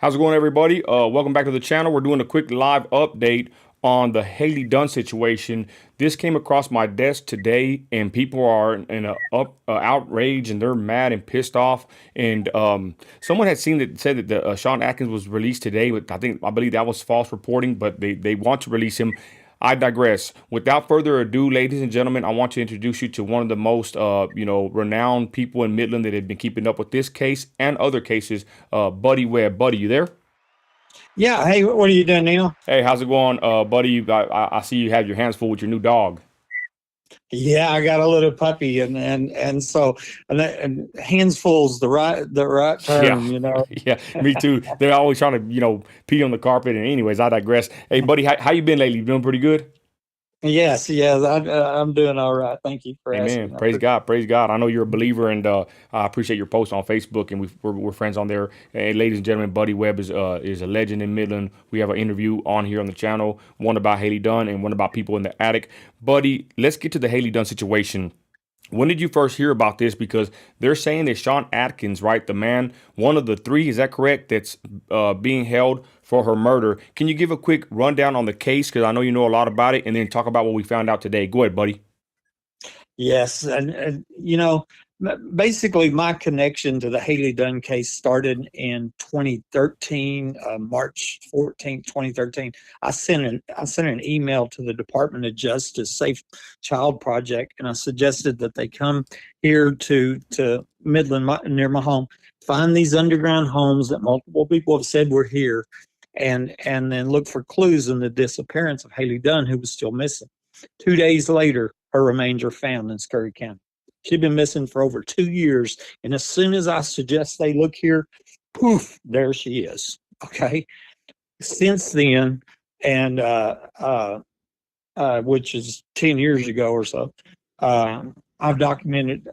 How's it going, everybody? Welcome back to the channel. We're doing a quick live update on the Hailey Dunn situation. This came across my desk today, and people are in a outrage, and they're mad and pissed off. And someone had said that Sean Atkins was released today, but I believe that was false reporting. But they want to release him. I digress. Without further ado, ladies and gentlemen, I want to introduce you to one of the most, renowned people in Midland that have been keeping up with this case and other cases. Buddy Webb. Buddy, you there? Yeah. Hey, what are you doing, Neil? Hey, how's it going, buddy? I see you have your hands full with your new dog. Yeah, I got a little puppy, and hands full's the right Yeah, term, yeah, me too. They're always trying to, pee on the carpet. And anyways, I digress. Hey, buddy, how you been lately? You doing pretty good? Yes, I'm doing all right. Thank you for Amen. asking. Praise God. Praise God. I know you're a believer, and I appreciate your posts on Facebook, and we're friends on there. And ladies and gentlemen, Buddy Webb is a legend in Midland. We have an interview on here on the channel, one about Hailey Dunn and one about people in the attic. Buddy, let's get to the Hailey Dunn situation. When did you first hear about this? Because they're saying that Sean Atkins, right, the man, one of the three, is that correct, that's being held for her murder. Can you give a quick rundown on the case? Because I know you know a lot about it, and then talk about what we found out today. Go ahead, buddy. Yes, basically my connection to the Hailey Dunn case started in 2013, March 14th, 2013. I sent an email to the Department of Justice Safe Child Project, and I suggested that they come here to Midland, near my home, find these underground homes that multiple people have said were here, and then look for clues in the disappearance of Hailey Dunn, who was still missing. 2 days later, her remains are found in Scurry County. She'd been missing for over 2 years, and as soon as I suggest they look here, poof, there she is. Okay. Since then, and which is 10 years ago or so, I've documented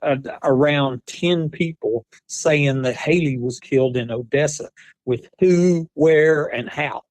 around 10 people saying that Hailey was killed in Odessa, with who, where, and how.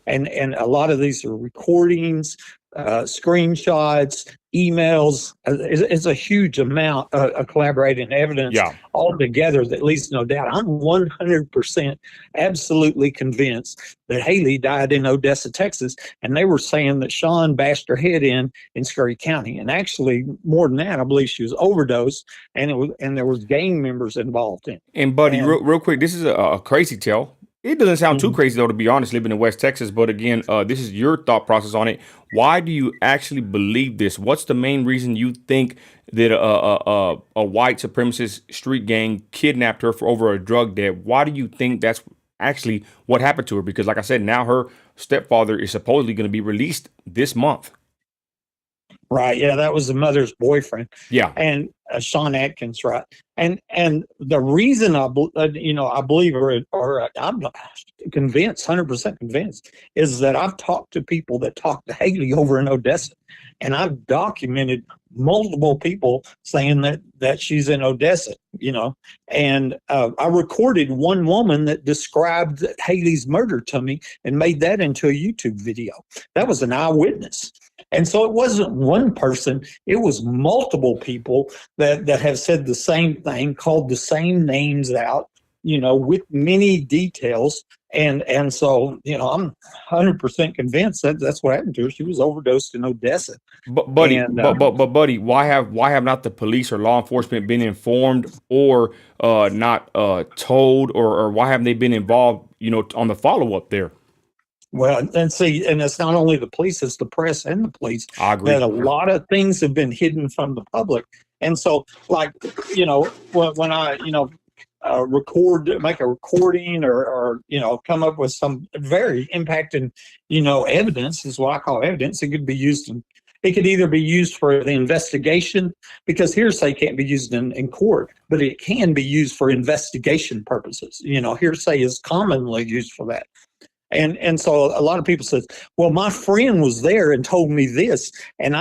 And a lot of these are recordings, screenshots, emails. It's a huge amount of collaborating evidence Yeah. all together that leaves no doubt. I'm 100% absolutely convinced that Hailey died in Odessa, Texas, and they were saying that Sean bashed her head in Scurry County. And actually, more than that, I believe she was overdosed, and there was gang members involved in it. And buddy, And real quick, this is a crazy tale. It doesn't sound too mhm. crazy though, to be honest, living in West Texas. But again, this is your thought process on it. Why do you actually believe this? What's the main reason you think that a white supremacist street gang kidnapped her for over a drug debt? Why do you think that's actually what happened to her? Because, like I said, now her stepfather is supposedly going to be released this month. Right. Yeah, that was the mother's boyfriend, Yeah. and Sean Atkins. Right. And the reason I believe, or I'm convinced, 100% convinced, is that I've talked to people that talked to Hailey over in Odessa, and I've documented multiple people saying that she's in Odessa. And I recorded one woman that described Hailey's murder to me and made that into a YouTube video. That was an eyewitness. And so it wasn't one person, it was multiple people that have said the same thing, called the same names out, with many details. And so, I'm 100% convinced that that's what happened to her. She was overdosed in Odessa. But buddy, And but buddy, why have not the police or law enforcement been informed, or not told, or why haven't they been involved, on the follow up there? Well, and see, and it's not only the police, it's the press and the police, I agree. that a lot of things have been hidden from the public. And so, like, when I, make a recording, or come up with some very impacting, evidence, is what I call evidence. It could be used it could either be used for the investigation, because hearsay can't be used in court, but it can be used for investigation purposes. Hearsay is commonly used for that. And so a lot of people says, well, my friend was there and told me this, and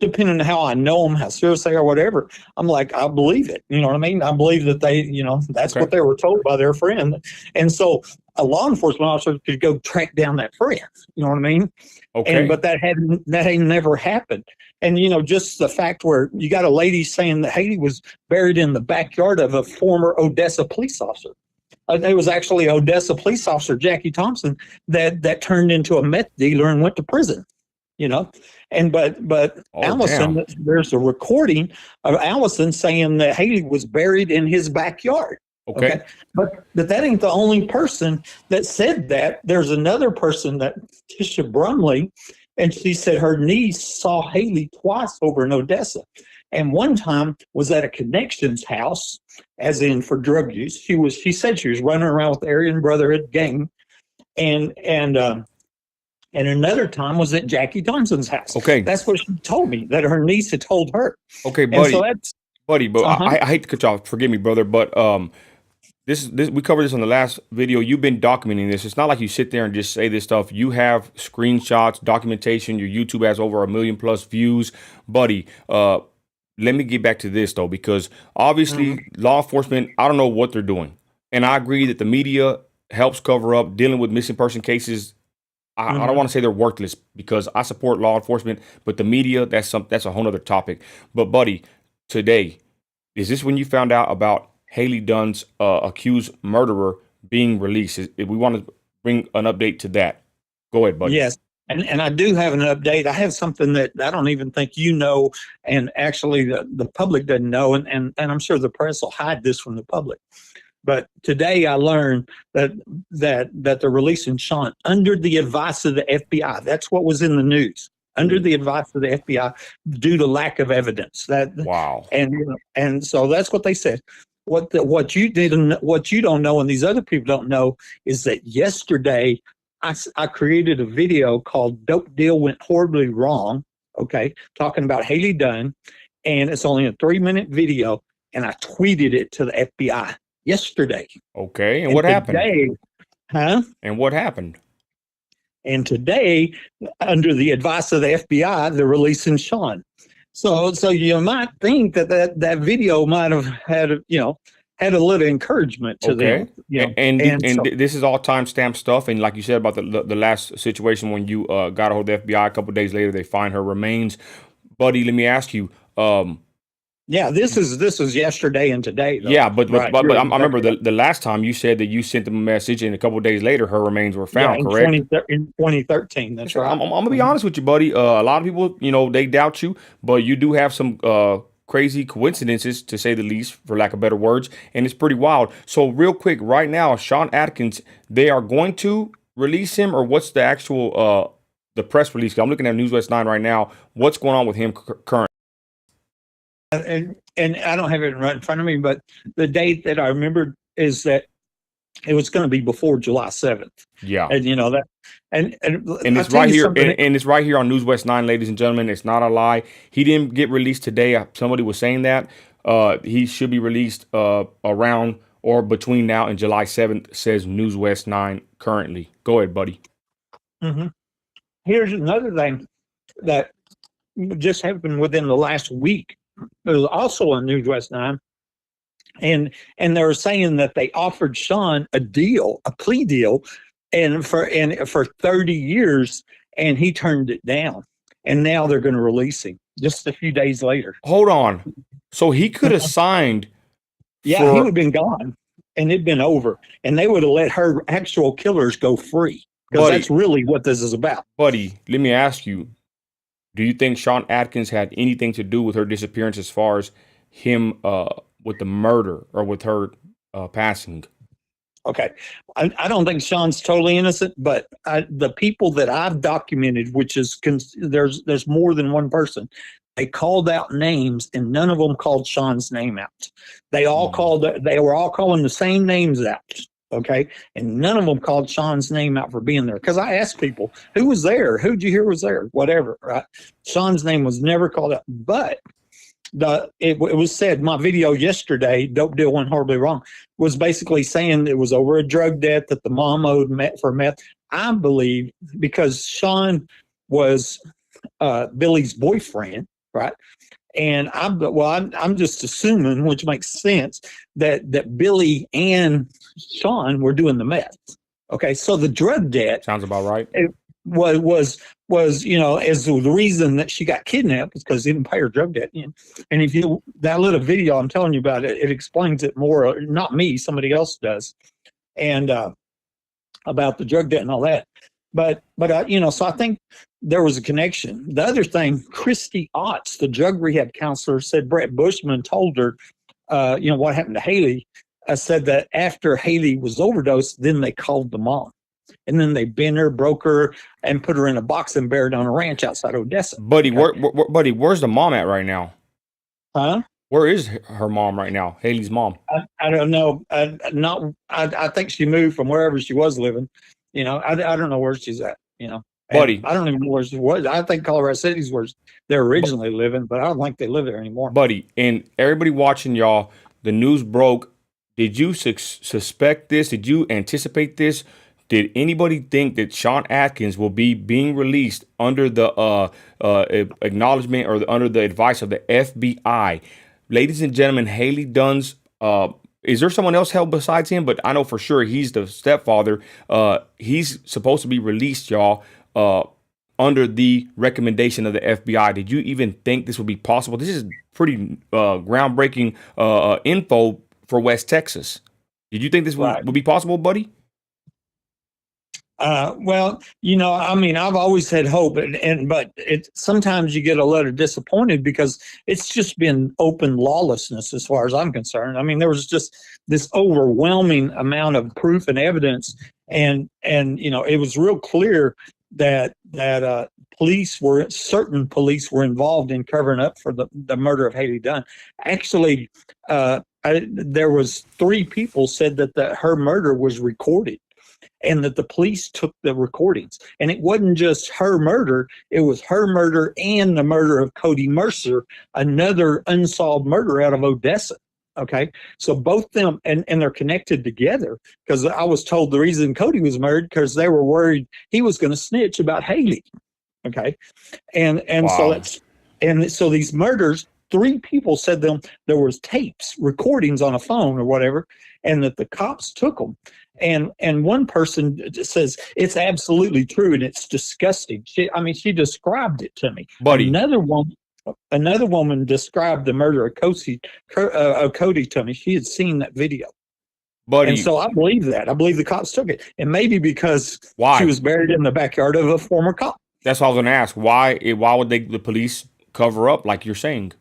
depending on how I know them, how serious they are, whatever, I'm like, I believe it. You know what I mean? I believe that that's Okay. what they were told by their friend. And so a law enforcement officer could go track down that friend. You know what I mean? Okay. But that ain't never happened. And just the fact where you got a lady saying that Hailey was buried in the backyard of a former Odessa police officer. It was actually Odessa police officer Jackie Thompson that turned into a meth dealer and went to prison. You know, and but Oh, damn. Allison, there's a recording of Allison saying that Hailey was buried in his backyard. Okay. Okay, but that ain't the only person that said that. There's another person, that Tisha Brumley, and she said her niece saw Hailey twice over in Odessa, and one time was at a connections house, as in for drug use. She said she was running around with the Aryan Brotherhood gang, and another time was at Jackie Thompson's house. Okay. That's what she told me, that her niece had told her. Okay, And buddy. so that's Buddy, but Uh-huh. I hate to cut you off. Forgive me, brother, but this we covered this on the last video. You've been documenting this. It's not like you sit there and just say this stuff. You have screenshots, documentation. Your YouTube has over 1 million plus views, buddy. Let me get back to this though, because obviously law enforcement, I don't know what they're doing, and I agree that the media helps cover up dealing with missing person cases. I don't want to say they're worthless, because I support law enforcement, but the media, that's a whole other topic. But buddy, today, is this when you found out about Hailey Dunn's accused murderer being released? We want to bring an update to that. Go ahead, buddy. Yes. And I do have an update. I have something that I don't even think you know, and actually the public doesn't know, and I'm sure the press will hide this from the public. But today I learned that they're releasing Sean under the advice of the FBI. That's what was in the news. Under the advice of the FBI, due to lack of evidence. Wow. And so that's what they said. What you don't know, and these other people don't know, is that yesterday I created a video called "Dope Deal Went Horribly Wrong." Okay, talking about Hailey Dunn, and it's only a 3-minute video, and I tweeted it to the FBI yesterday. Okay, and what happened? Today, And what happened? And today, under the advice of the FBI, they're releasing Sean. So you might think that video might have had a little encouragement to them. And this is all timestamp stuff. And like you said about the last situation when you got a hold of the FBI, a couple of days later they find her remains. Buddy, let me ask you. Yeah, this is yesterday and today, though. Yeah, but I remember the last time you said that you sent them a message, and a couple of days later her remains were found. Yeah, correct? In 2013. That's right. I'm gonna be honest with you, buddy. A lot of people, they doubt you, but you do have some crazy coincidences, to say the least, for lack of better words, and it's pretty wild. So real quick, right now, Sean Atkins, they are going to release him, or what's the actual the press release? I'm looking at News West 9 right now. What's going on with him currently? And I don't have it right in front of me, but the date that I remembered is that it was going to be before July 7th. Yeah. And that, and it's right here, and it's right here on News West 9, ladies and gentlemen. It's not a lie. He didn't get released today. Somebody was saying that he should be released around or between now and July 7th, says News West 9 currently. Go ahead, buddy. Mm-hmm. Here's another thing that just happened within the last week. It was also on News West 9, and they were saying that they offered Sean a plea deal, and for 30 years, and he turned it down, and now they're going to release him just a few days later. Hold on, so he could have signed. Yeah, he would have been gone, and it'd been over, and they would have let her actual killers go free, because that's really what this is about. Buddy, let me ask you. Do you think Sean Atkins had anything to do with her disappearance, as far as him with the murder or with her passing? Okay, I don't think Sean's totally innocent, but the people that I've documented, which is there's more than one person, they called out names, and none of them called Sean's name out. They were all calling the same names out. Okay. And none of them called Sean's name out for being there. Because I asked people, who was there? Who'd you hear was there? Whatever. Right. Sean's name was never called out. But it was said, my video yesterday, Dope Deal Went Horribly Wrong, was basically saying it was over a drug debt that the mom owed for meth. I believe because Sean was Billy's boyfriend, right? And I'm just assuming, which makes sense, that Billy and Sean were doing the meth. Okay, so the drug debt sounds about right. It was as the reason that she got kidnapped is because he didn't pay her drug debt. And if that little video I'm telling you about, it explains it more. Not me, somebody else does. and about the drug debt and all that. So I think there was a connection. The other thing, Christy Otts, the drug rehab counselor, said Brett Bushman told her, what happened to Hailey. Said that after Hailey was overdosed, then they called the mom. And then they bent her, broke her, and put her in a box and buried on a ranch outside Odessa. Buddy, Okay. buddy, where's the mom at right now? Huh? Where is her mom right now? Haley's mom. I don't know. I think she moved from wherever she was living. I don't know where she's at. Buddy, I don't even know where she was. I think Colorado City's where they're originally living, but I don't think they live there anymore. buddy, and everybody watching, y'all, the news broke. Did you suspect this? Did you anticipate this? Did anybody think that Sean Atkins will be being released under the acknowledgement or under the advice of the FBI? Ladies and gentlemen, Hailey Dunn's. Is there someone else held besides him? But I know for sure he's the stepfather. He's supposed to be released, y'all, under the recommendation of the FBI. Did you even think this would be possible? This is pretty groundbreaking info for West Texas. Did you think this would be possible, buddy? I've always had hope, but sometimes you get a little disappointed because it's just been open lawlessness as far as I'm concerned. I mean, there was just this overwhelming amount of proof and evidence, and it was real clear that certain police were involved in covering up for the murder of Hailey Dunn. Actually, there was 3 people said that her murder was recorded, and that the police took the recordings. And it wasn't just her murder, it was her murder and the murder of Cody Mercer, another unsolved murder out of Odessa. Okay. So both them, and they're connected together, because I was told the reason Cody was murdered because they were worried he was going to snitch about Hailey. Okay. And Wow. so these murders, 3 people said there was tapes, recordings on a phone or whatever, and that the cops took them. And one person says it's absolutely true and it's disgusting. She described it to me. Buddy. Another woman described the murder of Cody to me. She had seen that video. Buddy. And so I believe that. I believe the cops took it. And maybe because she was buried in the backyard of a former cop. That's what I was going to ask. Why would the police cover up like you're saying?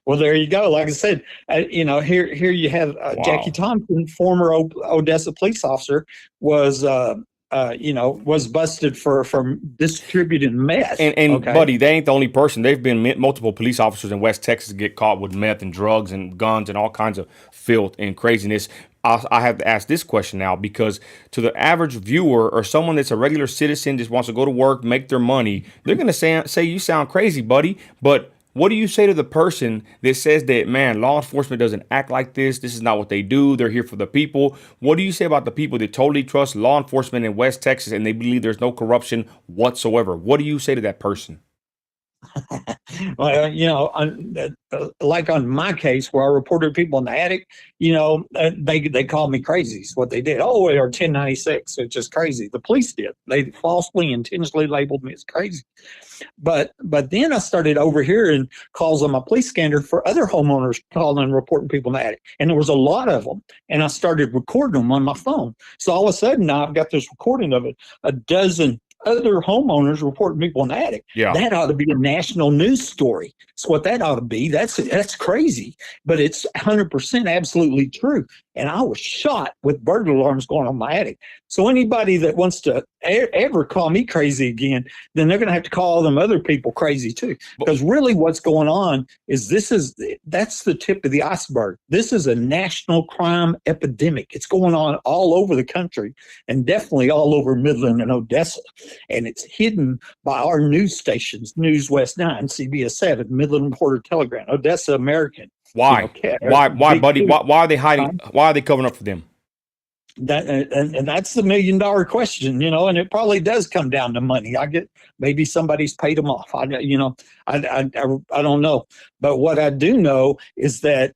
Well, there you go. Like I said, here you have Jackie Thompson, former Odessa police officer, was busted for distributing meth. And buddy, they ain't the only person. They've been multiple police officers in West Texas get caught with meth and drugs and guns and all kinds of filth and craziness. I have to ask this question now, because to the average viewer or someone that's a regular citizen, just wants to go to work, make their money, they're going to say you sound crazy, buddy. But what do you say to the person that says that, man, law enforcement doesn't act like this? This is not what they do. They're here for the people. What do you say about the people that totally trust law enforcement in West Texas and they believe there's no corruption whatsoever? What do you say to that person? Well, like on my case where I reported people in the attic, they called me crazy. Is what they did. Oh, or 1096. It's just crazy. The police did. They falsely, intentionally labeled me as crazy. But then I started overhearing calls on my police scanner for other homeowners calling and reporting people in the attic. And there was a lot of them. And I started recording them on my phone. So all of a sudden now I've got this recording of it. A dozen other homeowners reporting people in the attic. Yeah. That ought to be a national news story. So what that ought to be, that's crazy, but it's 100% absolutely true. And I was shot with burglar alarms going on in my attic. So anybody that wants to ever call me crazy again, then they're going to have to call them other people crazy too. Because really what's going on is that's the tip of the iceberg. This is a national crime epidemic. It's going on all over the country and definitely all over Midland and Odessa. And it's hidden by our news stations, News West 9, CBS 7, Midland Reporter Telegram, Odessa American. Why? Why, buddy? Why are they hiding? Why are they covering up for them? And that's the $1 million question, and it probably does come down to money. I get maybe somebody's paid them off. I don't know, but what I do know is that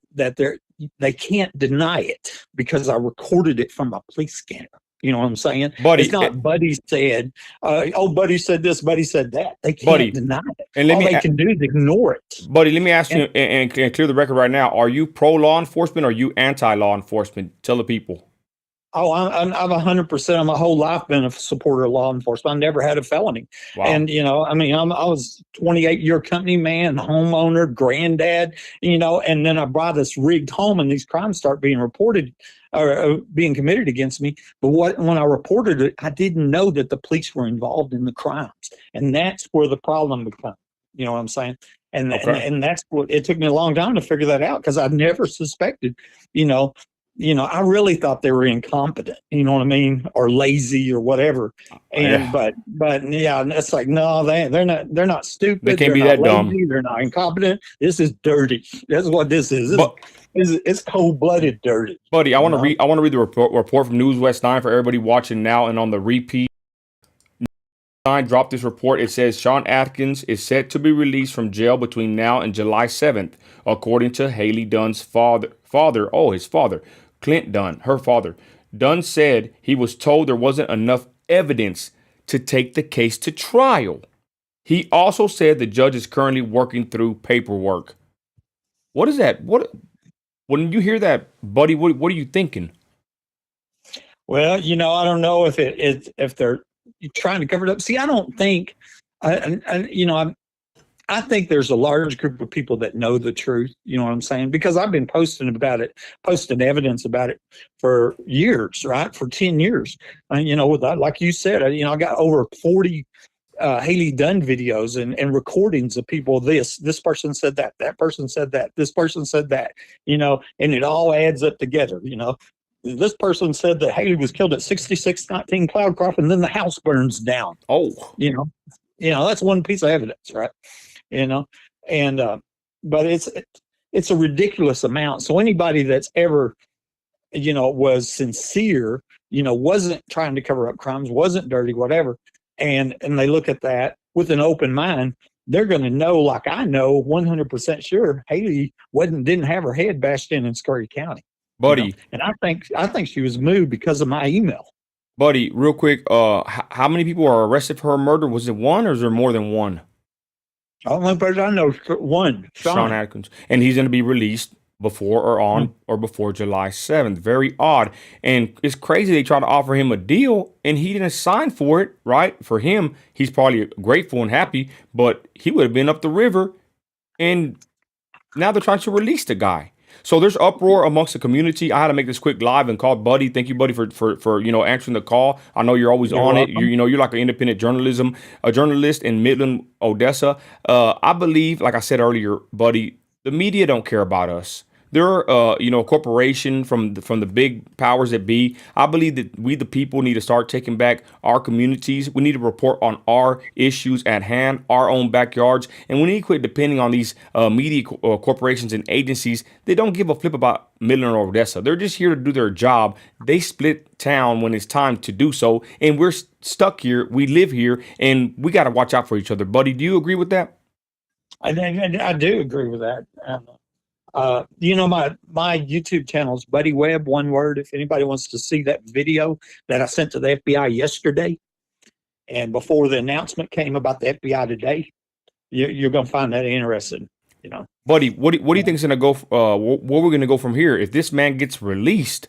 they can't deny it because I recorded it from my police scanner. You know what I'm saying? Buddy, it's not Buddy said, Buddy said this, Buddy said that. They can't deny it. And all they can do is ignore it. Buddy, let me ask you and clear the record right now. Are you pro law enforcement or are you anti law enforcement? Tell the people. Oh, I'm 100%. My whole life been a supporter of law enforcement. I never had a felony, Wow. and I mean, I was 28-year company man, homeowner, granddad, and then I buy this rigged home, and these crimes start being reported or being committed against me. But when I reported it, I didn't know that the police were involved in the crimes, and that's where the problem becomes. You know what I'm saying? And and Okay. and that's what it took me a long time to figure that out because I never suspected, you know, I really thought they were incompetent, you know what I mean, or lazy or whatever. And Yeah. but yeah, it's like no, they're not They stupid, can't they're be not that dumb. lazy, they're not incompetent. This is dirty. That's what this is. But It's cold blooded dirty. buddy, I You want to know. read. I want to read the report from News West 9 for everybody watching now and on the repeat. 9 dropped this report. It says Sean Atkins is set to be released from jail between now and July 7th, according to Hailey Dunn's his father, Clint Dunn, her father. Dunn said he was told there wasn't enough evidence to take the case to trial. He also said the judge is currently working through paperwork. What is that? What when you hear that, buddy? What are you thinking? Well, I don't know if they're trying to cover it up. See, I don't think, I think there's a large group of people that know the truth. You know what I'm saying? Because I've been posting evidence about it for years, right? For 10 years. And, like you said, I got over 40 Hailey Dunn videos and recordings of people. This person said that person said that, this person said that, and it all adds up together. This person said that Haley was killed at 6619 Cloudcroft, and then the house burns down. Oh, You know, that's one piece of evidence, right? You know, and but it's a ridiculous amount. So anybody that's ever was sincere, wasn't trying to cover up crimes, wasn't dirty, whatever, and they look at that with an open mind, they're going to know, like I know, 100% sure Haley didn't have her head bashed in Scurry County. buddy, And I think she was moved because of my email. buddy, real quick. How many people are arrested for her murder? Was it one or is there more than one? Only person I know is one, Sean Sean. Atkins, and he's going to be released before or on or before July 7th. Very odd, and it's crazy. They try to offer him a deal, and he didn't sign for it. Right? For him, he's probably grateful and happy, but he would have been up the river, and now they're trying to release the guy. So there's uproar amongst the community. I had to make this quick live and call Buddy. Thank you, Buddy, for answering the call. I know you're always You're on it. welcome. You're like an independent a journalist in Midland, Odessa. I believe, like I said earlier, Buddy, the media don't care about us. They're a corporation from the big powers that be. I believe that we the people need to start taking back our communities. We need to report on our issues at hand, our own backyards, and we need to quit depending on these media corporations and agencies. They don't give a flip about Midland or Odessa. They're just here to do their job. They split town when it's time to do so, and we're stuck here. We live here, and we got to watch out for each other. Buddy, do you agree with that? I do agree with that. My YouTube channel is Buddy Webb, one word. If anybody wants to see that video that I sent to the FBI yesterday, and before the announcement came about the FBI today, you're going to find that interesting. You know, Buddy, what do you think is going to go? Where we're going to go from here? If this man gets released,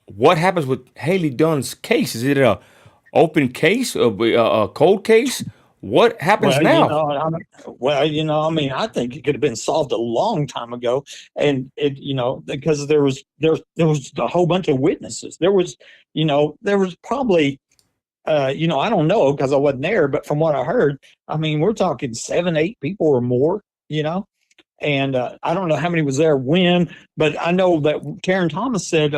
what happens with Hailey Dunn's case? Is it a open case, a cold case? What happens well, now? I mean, I think it could have been solved a long time ago, and because there was a whole bunch of witnesses. There was probably I don't know because I wasn't there, but from what I heard, I mean, we're talking 7, 8 people or more, and I don't know how many was there when, but I know that Taryn Thomas said,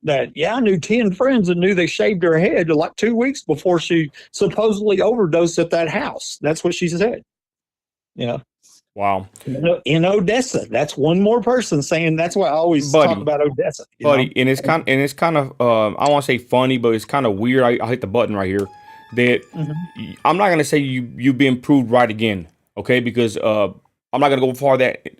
that yeah, I knew 10 friends and knew they shaved her head like 2 weeks before she supposedly overdosed at that house. That's what she said. You know, Wow, in Odessa. That's one more person saying that's why I always talk buddy, about Odessa. buddy, and it's kind of I want to say funny, but it's kind of weird. I hit the button right here. That Mhm. I'm not gonna say you being proved right again, okay? Because I'm not gonna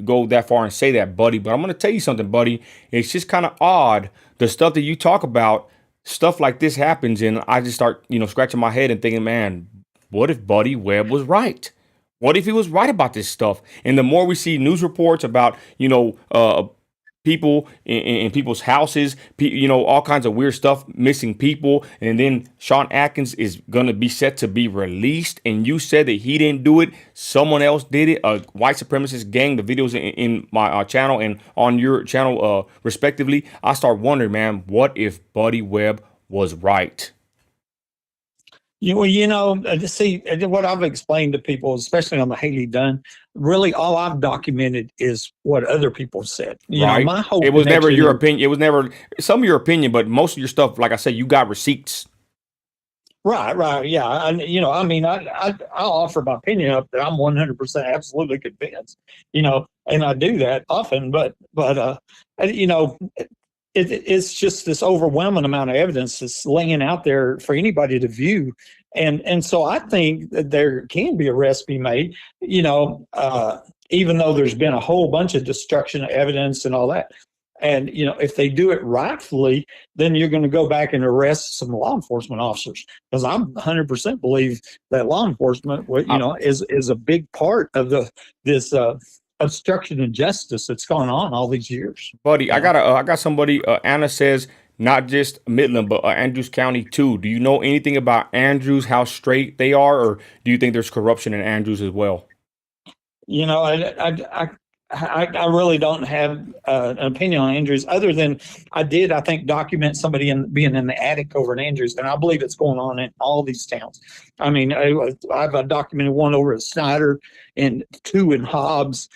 go that far and say that, buddy. But I'm gonna tell you something, buddy. It's just kind of odd the stuff that you talk about. Stuff like this happens, and I just start scratching my head and thinking, man, what if Buddy Webb was right? What if he was right about this stuff? And the more we see news reports about people in people's houses, you know, all kinds of weird stuff, missing people. And then Sean Atkins is going to be set to be released. And you said that he didn't do it. Someone else did it. A white supremacist gang. The videos in my channel and on your channel, respectively. I start wondering, man, what if Buddy Webb was right? See, what I've explained to people, especially on the Hailey Dunn, really all I've documented is what other people said. Right. My whole It was never connection your is, opinion. It was never some of your opinion, but most of your stuff, like I said, you got receipts. right, yeah. I'll offer my opinion up that I'm 100% absolutely convinced, and I do that often, but it's just this overwhelming amount of evidence that's laying out there for anybody to view. And so I think that there can be arrests be made, even though there's been a whole bunch of destruction of evidence and all that. And, if they do it rightfully, then you're going to go back and arrest some law enforcement officers, because I'm 100% believe that law enforcement, is a big part of this obstruction of justice that's gone on all these years. Buddy, I got somebody. Anna says not just Midland, but Andrews County too. Do you know anything about Andrews? How straight they are, or do you think there's corruption in Andrews as well? I really don't have an opinion on Andrews, other than I think, document somebody being in the attic over in Andrews, and I believe it's going on in all these towns. I mean, I've documented one over at Snyder, and two in Hobbs,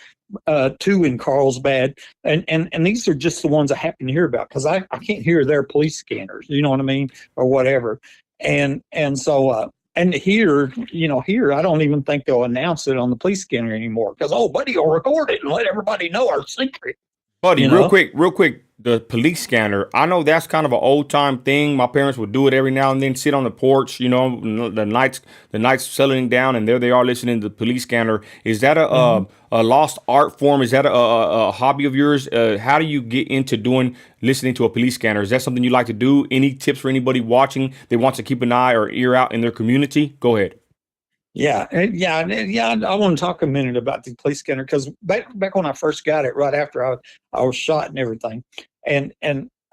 two in Carlsbad, and these are just the ones I happen to hear about, because I can't hear their police scanners, you know what I mean, or whatever. And so and here I don't even think they'll announce it on the police scanner anymore, because Buddy will record it and let everybody know our secret. Buddy, real quick, the police scanner. I know that's kind of an old time thing. My parents would do it every now and then, sit on the porch, the nights settling down, and there they are listening to the police scanner. Is that a lost art form? Is that a hobby of yours? How do you get into listening to a police scanner? Is that something you like to do? Any tips for anybody watching that wants to keep an eye or ear out in their community? Go ahead. Yeah. I want to talk a minute about the police scanner, because back when I first got it, right after I was shot and everything, and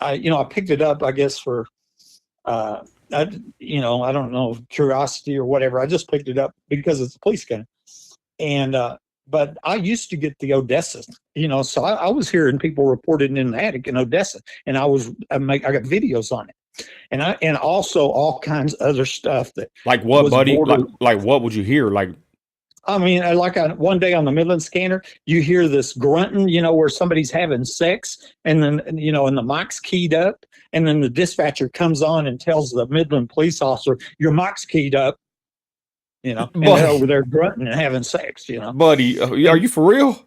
I picked it up, I guess, for I don't know, curiosity or whatever. I just picked it up because it's a police scanner, and but I used to get the Odessa, so I was hearing people reporting in the attic in Odessa, and I got videos on it. And also all kinds of other stuff that, like what, buddy? Like what would you hear? Like, I mean, one day on the Midland scanner, you hear this grunting, where somebody's having sex, and then, and the mic's keyed up, and then the dispatcher comes on and tells the Midland police officer, your mic's keyed up, and they're over there grunting and having sex, Buddy, are you for real?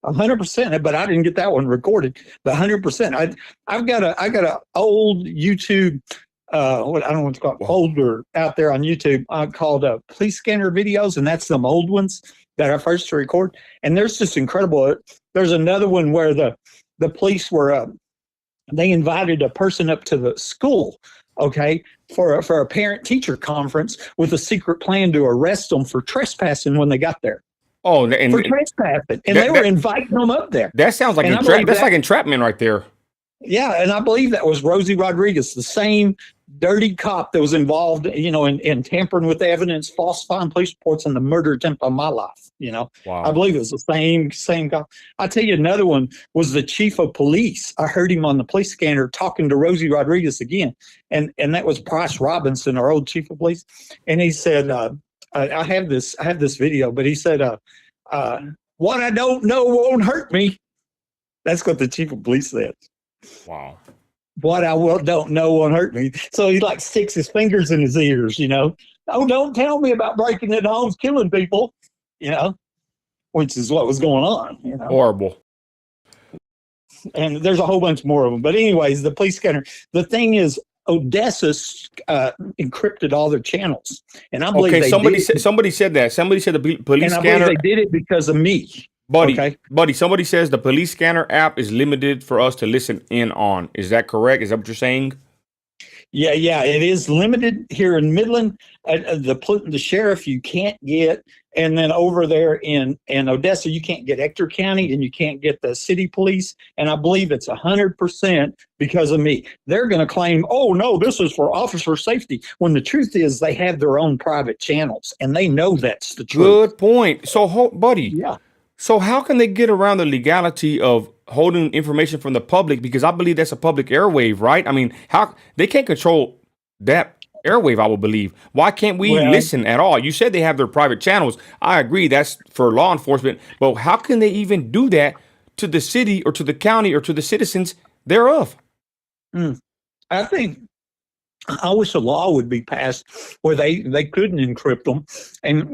100%, but I didn't get that one recorded. But 100%, I got a old YouTube, what I don't know what to call it, folder out there on YouTube called police scanner videos, and that's some old ones that I first record. And there's just incredible. There's another one where the police were they invited a person up to the school, okay, for a parent teacher conference with a secret plan to arrest them for trespassing when they got there. Oh, and for trespassing, and they were inviting them up there. That sounds like that's like entrapment right there. Yeah, and I believe that was Rosie Rodriguez, the same dirty cop that was involved, in tampering with evidence, falsifying police reports, and the murder attempt on my life. Wow. I believe it was the same cop. I'll tell you, another one was the chief of police. I heard him on the police scanner talking to Rosie Rodriguez again, and that was Price Robinson, our old chief of police, and he said, I have this video, but he said, what I don't know won't hurt me. That's what the chief of police said. Wow. What I don't know won't hurt me. So he sticks his fingers in his ears, Oh, don't tell me about breaking into homes, killing people, which is what was going on, Horrible. And there's a whole bunch more of them. But anyways, the police scanner, the thing is, Odessa encrypted all their channels, and I believe somebody said that. Somebody said the police and I scanner. Believe they did it because of me, buddy. Somebody says the police scanner app is limited for us to listen in on. Is that correct? Is that what you're saying? Yeah, it is limited here in Midland. The sheriff, you can't get And then over there in Odessa, you can't get Ector County and you can't get the city police. And I believe it's 100% because of me. They're going to claim, oh, no, this is for officer safety. When the truth is they have their own private channels and they know that's the truth. Good point. So, buddy, Yeah. so how can they get around the legality of holding information from the public? Because I believe that's a public airwave, right? I mean, how they can't control that airwave, I would believe. Why can't we Well, listen at all? You said they have their private channels. I agree, that's for law enforcement, but how can they even do that to the city or to the county or to the citizens thereof? I think I wish a law would be passed where they couldn't encrypt them, and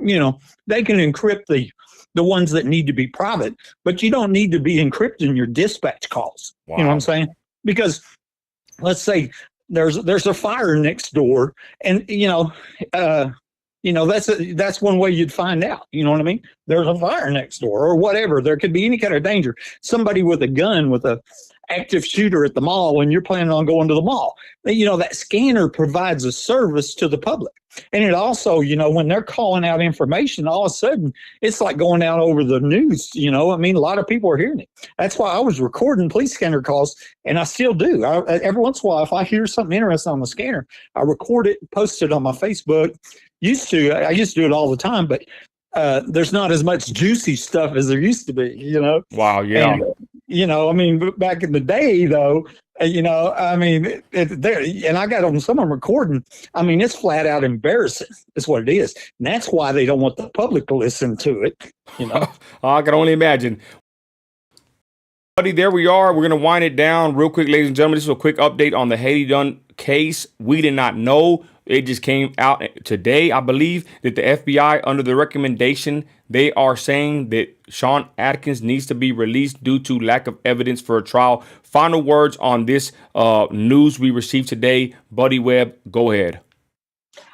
they can encrypt the ones that need to be private, but you don't need to be encrypting your dispatch calls. Wow. You know what I'm saying? Because let's say there's a fire next door, and that's one way you'd find out. You know what I mean? There's a fire next door or whatever. There could be any kind of danger. Somebody with a gun with a active shooter at the mall when you're planning on going to the mall. That scanner provides a service to the public. And it also, when they're calling out information, all of a sudden it's like going out over the news. I mean, a lot of people are hearing it. That's why I was recording police scanner calls, and I still do. Every once in a while, if I hear something interesting on the scanner, I record it, post it on my Facebook. I used to do it all the time, but there's not as much juicy stuff as there used to be, Wow, yeah. And, I mean, back in the day, though, I mean, and I got on some of them recording. I mean, it's flat out embarrassing. Is what it is. And that's why they don't want the public to listen to it. I can only imagine. Buddy, there we are. We're going to wind it down real quick, ladies and gentlemen. This is a quick update on the Hailey Dunn case. We did not know. It just came out today, I believe, that the FBI, under the recommendation, they are saying that Sean Atkins needs to be released due to lack of evidence for a trial. Final words on this news we received today. Buddy Webb, go ahead.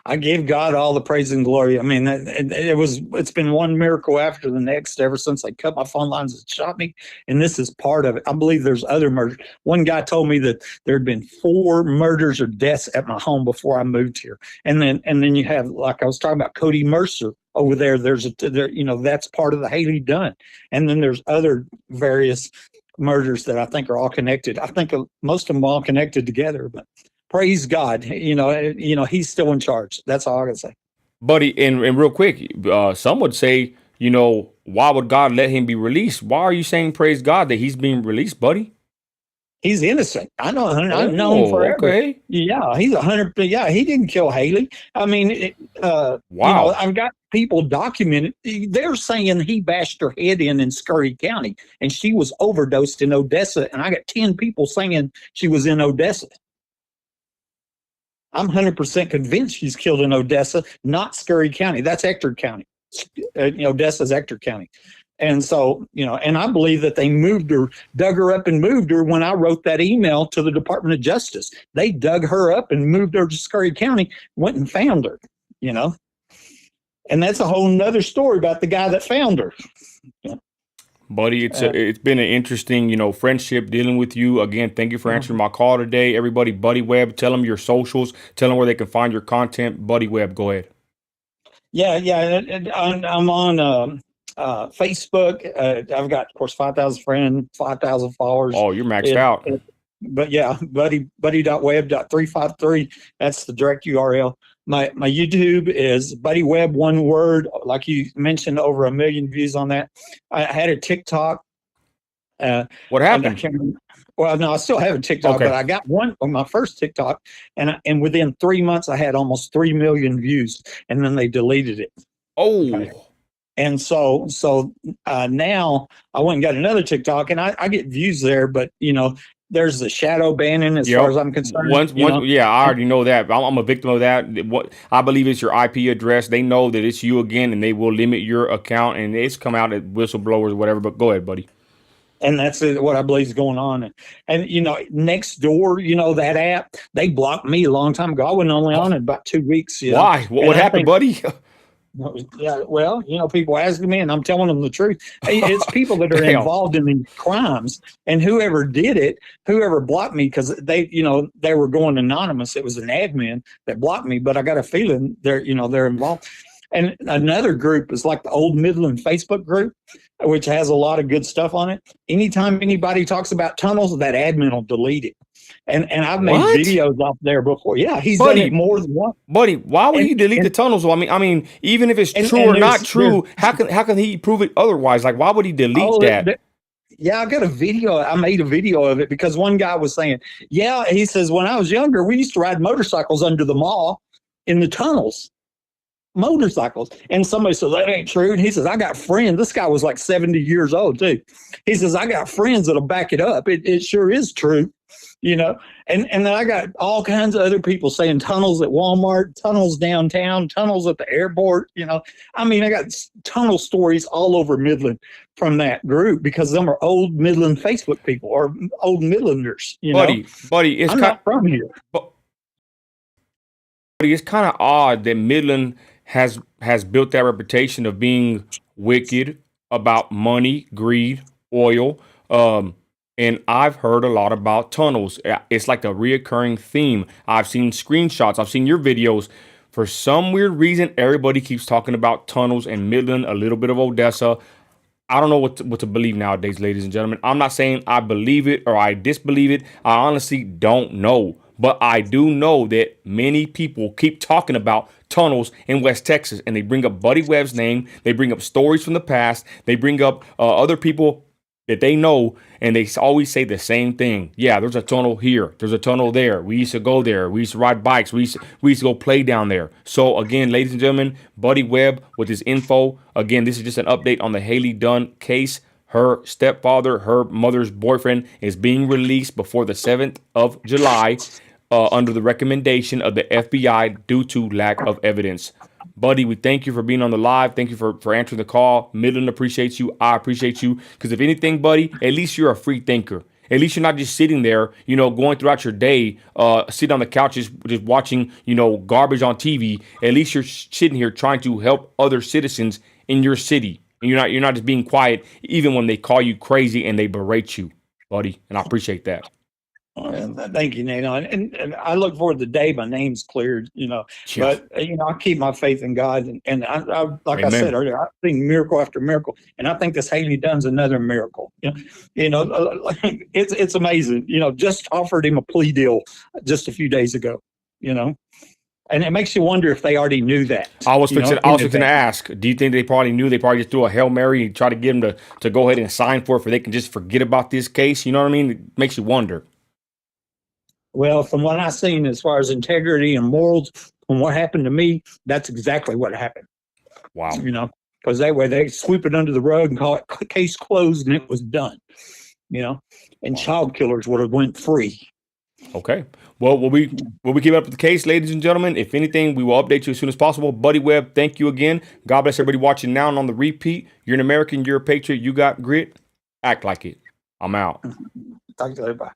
I give God all the praise and glory. I mean, it's been one miracle after the next ever since they cut my phone lines and shot me. And this is part of it. I believe there's other murders. One guy told me that there had been 4 murders or deaths at my home before I moved here. And then you have, like I was talking about, Cody Mercer over there. That's part of the Hailey Dunn. And then there's other various murders that I think are all connected. I think most of them are all connected together, but praise God, he's still in charge. That's all I can say. Buddy, and real quick, some would say, why would God let him be released? Why are you saying praise God that he's being released, buddy? He's innocent. I know. I've known him forever. Okay. Yeah, he's 100. Yeah, he didn't kill Hailey. I mean, wow. I've got people documented. They're saying he bashed her head in Scurry County, and she was overdosed in Odessa. And I got 10 people saying she was in Odessa. I'm 100% convinced she's killed in Odessa, not Scurry County. That's Ector County. Odessa's Ector County. And so, and I believe that they dug her up and moved her when I wrote that email to the Department of Justice. They dug her up and moved her to Scurry County, went and found her, And that's a whole nother story about the guy that found her. Buddy, it's been an interesting, friendship dealing with you. Again, thank you for answering my call today. Everybody, Buddy Webb, tell them your socials. Tell them where they can find your content. Buddy Webb, go ahead. Yeah. I'm on Facebook. I've got, of course, 5,000 friends, 5,000 followers. Oh, you're maxed out. But yeah, buddy.webb.353. That's the direct URL. My YouTube is Buddy Webb, one word, like you mentioned, over 1 million views on that. I had a TikTok. What happened? Well, no, I still have a TikTok, okay. But I got one on my first TikTok, and within 3 months, I had almost 3 million views, and then they deleted it. Oh. Okay. And so now I went and got another TikTok, and I get views there, but there's the shadow banning as far as I'm concerned. Yeah, I already know that. I'm a victim of that. What I believe is your IP address. They know that it's you again, and they will limit your account. And it's come out at whistleblowers or whatever. But go ahead, buddy. And that's what I believe is going on. And next door, that app, they blocked me a long time ago. I wasn't only on it about 2 weeks. Why? What happened, buddy? Yeah, well, people asking me, and I'm telling them the truth. It's people that are involved in these crimes, and whoever did it, whoever blocked me, because they were going anonymous. It was an admin that blocked me, but I got a feeling they're involved. And another group is like the Old Midland Facebook group, which has a lot of good stuff on it. Anytime anybody talks about tunnels, that admin will delete it. And I've made What? videos off there before. Yeah, he's done it Buddy, more than once. buddy, why would And he delete the and tunnels? Well, I mean, even if it's true and or not there's true, how can he prove it otherwise? Like, why would he delete oh that? yeah, I got a video. I made a video of it because one guy was saying, yeah, he says, when I was younger, we used to ride motorcycles under the mall in the tunnels, motorcycles. And somebody said, that ain't true. And he says, I got friends. This guy was like 70 years old, too. He says, I got friends that'll back it up. It sure is true, you know. And then I got all kinds of other people saying tunnels at Walmart, tunnels downtown, tunnels at the airport, you know. I mean, I got tunnel stories all over Midland from that group because them are old Midland Facebook people or old Midlanders, you know. Buddy, I'm not from here. it's kind of odd that Midland has built that reputation of being wicked about money, greed, oil. And I've heard a lot about tunnels. It's like a reoccurring theme. I've seen screenshots. I've seen your videos. For some weird reason, everybody keeps talking about tunnels in Midland, a little bit of Odessa. I don't know what to believe nowadays, ladies and gentlemen. I'm not saying I believe it or I disbelieve it. I honestly don't know. But I do know that many people keep talking about tunnels in West Texas, and they bring up Buddy Webb's name. They bring up stories from the past. They bring up other people that they know, and they always say the same thing. Yeah, there's a tunnel here. There's a tunnel there. We used to go there. We used to ride bikes. We used to go play down there. So again, ladies and gentlemen, Buddy Webb with his info. Again, this is just an update on the Hailey Dunn case. Her stepfather, her mother's boyfriend, is being released before the 7th of July under the recommendation of the FBI due to lack of evidence. Buddy, we thank you for being on the live. Thank you for answering the call. Midland appreciates you. I appreciate you. Because if anything, buddy, at least you're a free thinker. At least you're not just sitting there, going throughout your day, sitting on the couch just watching, garbage on TV. At least you're sitting here trying to help other citizens in your city. And you're not just being quiet, even when they call you crazy and they berate you, buddy. And I appreciate that. Thank you, Nate. And I look forward to the day my name's cleared, Yeah. but, I keep my faith in God. And I like I said Amen. earlier, I've seen miracle after miracle. And I think this Hailey Dunn's another miracle. It's amazing. Just offered him a plea deal just a few days ago, and it makes you wonder if they already knew that. I was fixing in to advance. ask, do you think they probably knew? They probably just threw a Hail Mary and tried to get him to go ahead and sign for it, for they can just forget about this case? You know what I mean? It makes you wonder. Well, from what I've seen as far as integrity and morals, from what happened to me, that's exactly what happened. Wow. Because they sweep it under the rug and call it case closed, and it was done. And Wow. child killers would have went free. Okay. Well, we'll be keeping up with the case, ladies and gentlemen. If anything, we will update you as soon as possible. Buddy Webb, thank you again. God bless everybody watching now and on the repeat. You're an American. You're a patriot. You got grit. Act like it. I'm out. Talk to you later. Bye.